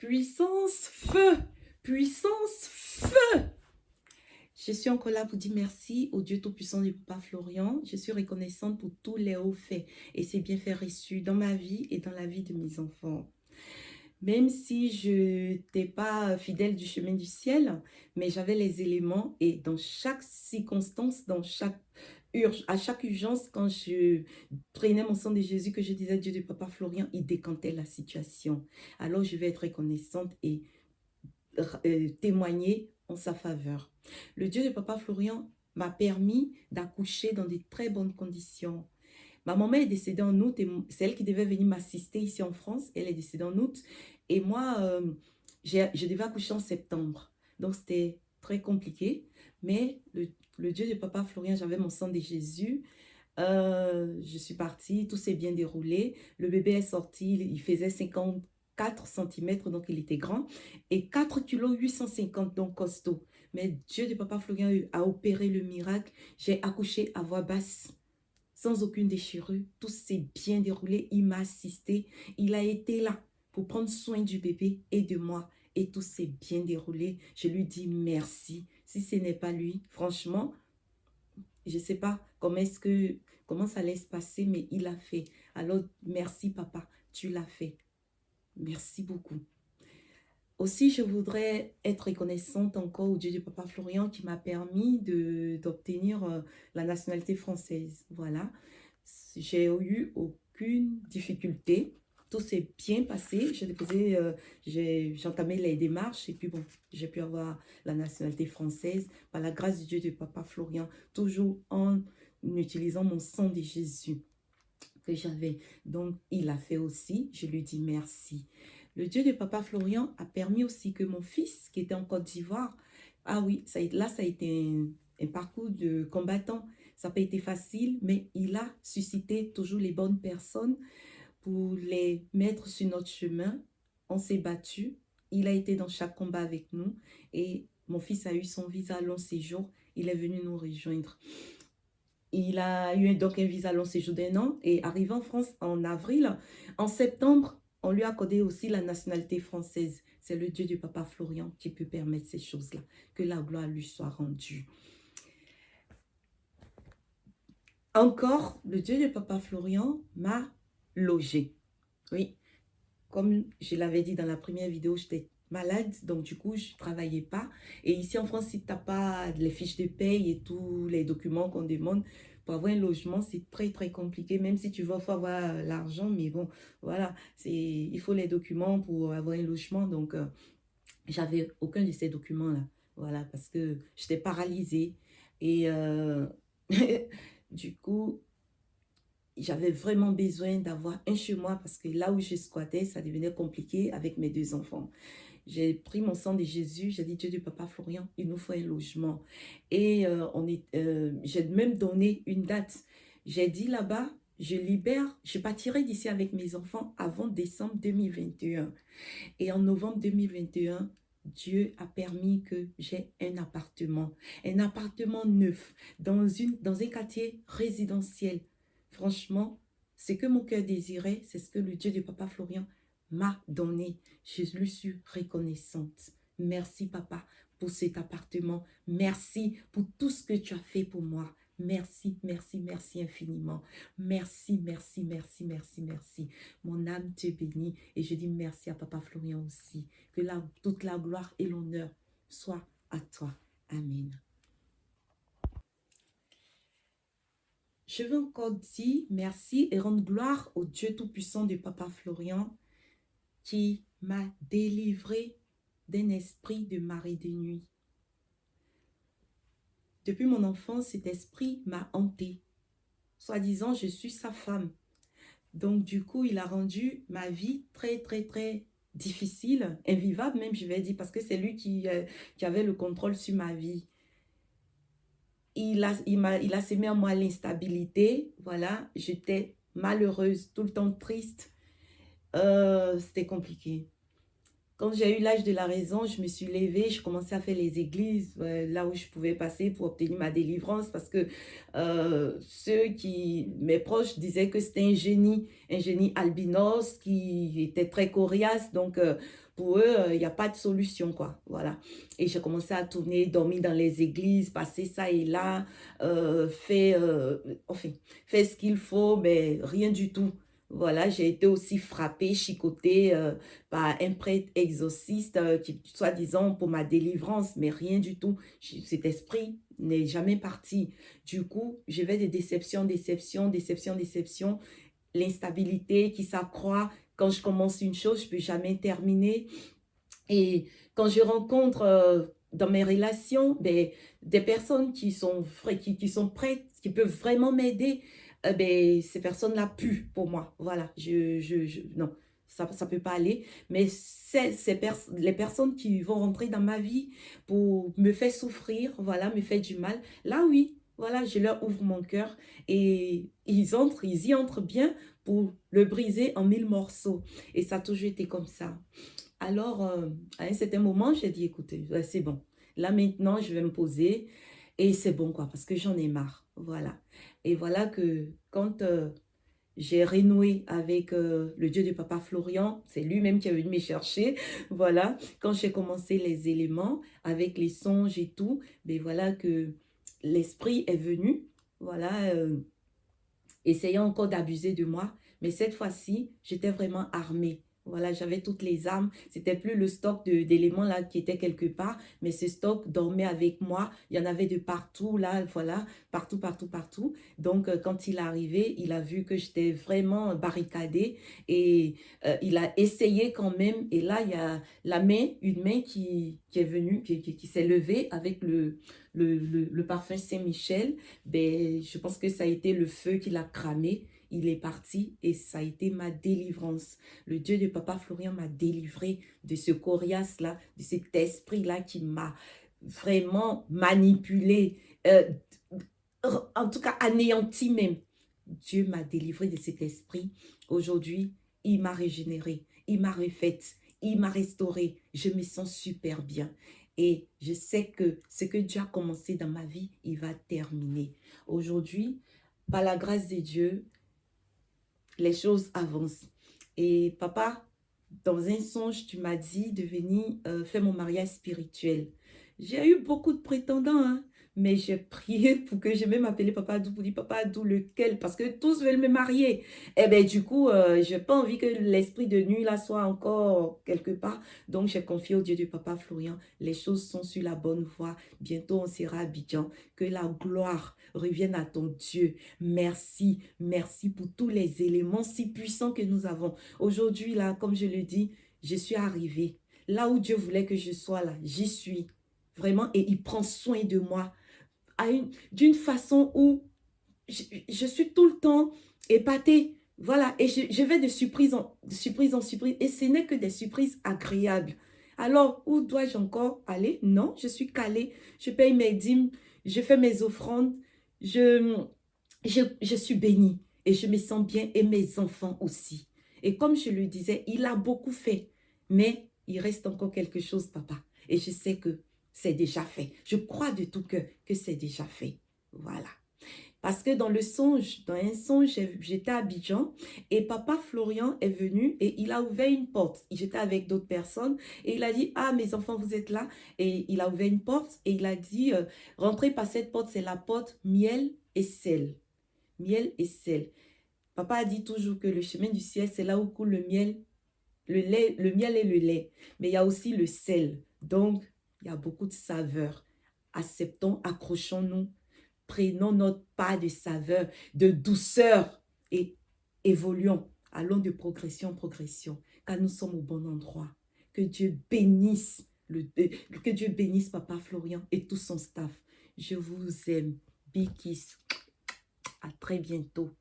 Puissance, feu! Puissance, feu! Je suis encore là pour dire merci au Dieu Tout-Puissant du Papa Florian. Je suis reconnaissante pour tous les hauts faits et ses bienfaits reçus dans ma vie et dans la vie de mes enfants. Même si je n'étais pas fidèle du chemin du ciel, mais j'avais les éléments et dans chaque circonstance, à chaque urgence, quand je prenais mon sang de Jésus, que je disais Dieu du Papa Florian, il décantait la situation. Alors je vais être reconnaissante et témoigner en sa faveur. Le Dieu de Papa Florian m'a permis d'accoucher dans de très bonnes conditions. Ma maman est décédée en août et c'est elle qui devait venir m'assister ici en France. Elle est décédée en août et moi, je devais accoucher en septembre. Donc, c'était très compliqué. Mais le Dieu de Papa Florian, j'avais mon sang de Jésus. Je suis partie, tout s'est bien déroulé. Le bébé est sorti, il faisait 54 cm, donc il était grand. Et 4 kg 850, donc costaud. Mais Dieu de Papa Florian a opéré le miracle. J'ai accouché à voix basse sans aucune déchirure. Tout s'est bien déroulé. Il m'a assisté. Il a été là pour prendre soin du bébé et de moi. Et tout s'est bien déroulé. Je lui dis merci. Si ce n'est pas lui, franchement, je ne sais pas comment ça allait se passer, mais il a fait. Alors, merci papa, tu l'as fait. Merci beaucoup. Aussi, je voudrais être reconnaissante encore au Dieu du Papa Florian qui m'a permis d'obtenir la nationalité française. Voilà. J'ai eu aucune difficulté. Tout s'est bien passé. J'ai entamé les démarches et puis bon, j'ai pu avoir la nationalité française par la grâce du Dieu du Papa Florian, toujours en utilisant mon sang de Jésus que j'avais. Donc, il a fait aussi. Je lui dis merci. Le Dieu de Papa Florian a permis aussi que mon fils, qui était en Côte d'Ivoire, ah oui, ça a été un parcours de combattant. Ça n'a pas été facile, mais il a suscité toujours les bonnes personnes pour les mettre sur notre chemin. On s'est battu. Il a été dans chaque combat avec nous et mon fils a eu son visa long séjour. Il est venu nous rejoindre. Il a eu donc un visa long séjour d'1 an et arrivé en France en avril. En septembre, on lui a accordé aussi la nationalité française. C'est le Dieu du Papa Florian qui peut permettre ces choses-là. Que la gloire lui soit rendue. Encore, le Dieu du Papa Florian m'a logé. Oui, comme je l'avais dit dans la première vidéo, j'étais malade, donc du coup, je ne travaillais pas. Et ici en France, si tu n'as pas les fiches de paye et tous les documents qu'on demande pour avoir un logement, c'est très, très compliqué. Même si tu veux, faut avoir l'argent, mais bon, voilà, il faut les documents pour avoir un logement. Donc, j'avais aucun de ces documents-là. Voilà, parce que j'étais paralysée. Et du coup, j'avais vraiment besoin d'avoir un chez moi parce que là où je squattais, ça devenait compliqué avec mes 2 enfants. J'ai pris mon sang de Jésus, j'ai dit Dieu du Papa Florian, il nous faut un logement. Et j'ai même donné une date. J'ai dit là-bas, je partirai d'ici avec mes enfants avant décembre 2021. Et en novembre 2021, Dieu a permis que j'ai un appartement neuf dans un quartier résidentiel. Franchement, ce que mon cœur désirait, c'est ce que le Dieu de Papa Florian m'a donné. Je lui suis reconnaissante. Merci papa pour cet appartement. Merci pour tout ce que tu as fait pour moi. Merci, merci, merci infiniment. Merci, merci, merci, merci, merci. Mon âme te bénit et je dis merci à Papa Florian aussi. Que toute la gloire et l'honneur soient à toi. Amen. Je veux encore dire merci et rendre gloire au Dieu Tout-Puissant de Papa Florian qui m'a délivré d'un esprit de mari de nuit. Depuis mon enfance, cet esprit m'a hanté. Soi-disant, je suis sa femme. Donc, du coup, il a rendu ma vie très, très, très difficile, invivable même, je vais dire, parce que c'est lui qui avait le contrôle sur ma vie. Il a semé en moi l'instabilité, voilà, j'étais malheureuse, tout le temps triste, c'était compliqué. Quand j'ai eu l'âge de la raison, je me suis levée, je commençais à faire les églises, là où je pouvais passer pour obtenir ma délivrance, parce que mes proches disaient que c'était un génie albinos qui était très coriace, donc pour eux, il n'y a pas de solution, quoi, voilà. Et j'ai commencé à tourner, dormir dans les églises, passer ça et là, enfin, faire ce qu'il faut, mais rien du tout. Voilà, j'ai été aussi frappée, chicotée par un prêtre exorciste qui, soi-disant, pour ma délivrance, mais rien du tout. Cet esprit n'est jamais parti. Du coup, je vais de déception, déception, déception, déception. L'instabilité qui s'accroît. Quand je commence une chose, je ne peux jamais terminer. Et quand je rencontre dans mes relations des personnes qui sont prêtes, qui peuvent vraiment m'aider, ces personnes-là puent pour moi. Voilà, non, ça ne peut pas aller. Mais les personnes qui vont rentrer dans ma vie pour me faire souffrir, voilà, me faire du mal, là oui, voilà, je leur ouvre mon cœur et ils y entrent bien pour le briser en 1000 morceaux. Et ça a toujours été comme ça. Alors, à un certain moment, j'ai dit, écoutez, c'est bon. Là, maintenant, je vais me poser et c'est bon, quoi, parce que j'en ai marre. Voilà. Et voilà que quand j'ai renoué avec le Dieu de Papa Florian, c'est lui-même qui est venu me chercher. Voilà. Quand j'ai commencé les éléments avec les songes et tout, ben voilà que l'esprit est venu. Voilà. Essayant encore d'abuser de moi. Mais cette fois-ci, j'étais vraiment armée. Voilà, j'avais toutes les armes. C'était plus le stock d'éléments là qui était quelque part, mais ce stock dormait avec moi. Il y en avait de partout là, voilà, partout, partout, partout. Donc, quand il est arrivé, il a vu que j'étais vraiment barricadée et il a essayé quand même. Et là, il y a une main qui est venue, qui s'est levée avec le parfum Saint-Michel. Ben, je pense que ça a été le feu qui l'a cramé. Il est parti et ça a été ma délivrance. Le Dieu de Papa Florian m'a délivré de ce coriace-là, de cet esprit-là qui m'a vraiment manipulé, en tout cas anéanti même. Dieu m'a délivré de cet esprit. Aujourd'hui, il m'a régénéré, il m'a refaite, il m'a restauré. Je me sens super bien. Et je sais que ce que Dieu a commencé dans ma vie, il va terminer. Aujourd'hui, par la grâce de Dieu, les choses avancent. Et papa, dans un songe, tu m'as dit de venir faire mon mariage spirituel. J'ai eu beaucoup de prétendants, hein, mais j'ai prié pour que je même m'appeler Papa Adou, pour dire Papa Adou lequel, parce que tous veulent me marier. Et bien du coup, je n'ai pas envie que l'esprit de nuit là soit encore quelque part. Donc j'ai confié au Dieu du Papa Florian. Les choses sont sur la bonne voie. Bientôt on sera à Abidjan. Que la gloire revienne à ton Dieu. Merci, merci pour tous les éléments si puissants que nous avons. Aujourd'hui, là, comme je le dis, je suis arrivée. Là où Dieu voulait que je sois, là, j'y suis. Vraiment, et il prend soin de moi d'une façon où je suis tout le temps épatée. Voilà, et je vais de surprise en surprise, et ce n'est que des surprises agréables. Alors, où dois-je encore aller? Non, je suis calée, je paye mes dîmes, je fais mes offrandes, je, je suis bénie et je me sens bien et mes enfants aussi. Et comme je le disais, il a beaucoup fait, mais il reste encore quelque chose, papa. Et je sais que c'est déjà fait. Je crois de tout cœur que c'est déjà fait. Voilà. Parce que dans un songe, j'étais à Abidjan et papa Florian est venu et il a ouvert une porte. J'étais avec d'autres personnes et il a dit, ah, mes enfants, vous êtes là. Et il a ouvert une porte et il a dit, rentrez par cette porte, c'est la porte miel et sel. Miel et sel. Papa a dit toujours que le chemin du ciel, c'est là où coule le miel, le lait, le miel et le lait. Mais il y a aussi le sel. Donc, il y a beaucoup de saveurs. Acceptons, accrochons-nous. Prenons notre part de saveur, de douceur et évoluons. Allons de progression en progression, car nous sommes au bon endroit. Que Dieu bénisse, que Dieu bénisse Papa Florian et tout son staff. Je vous aime. Big kiss. À très bientôt.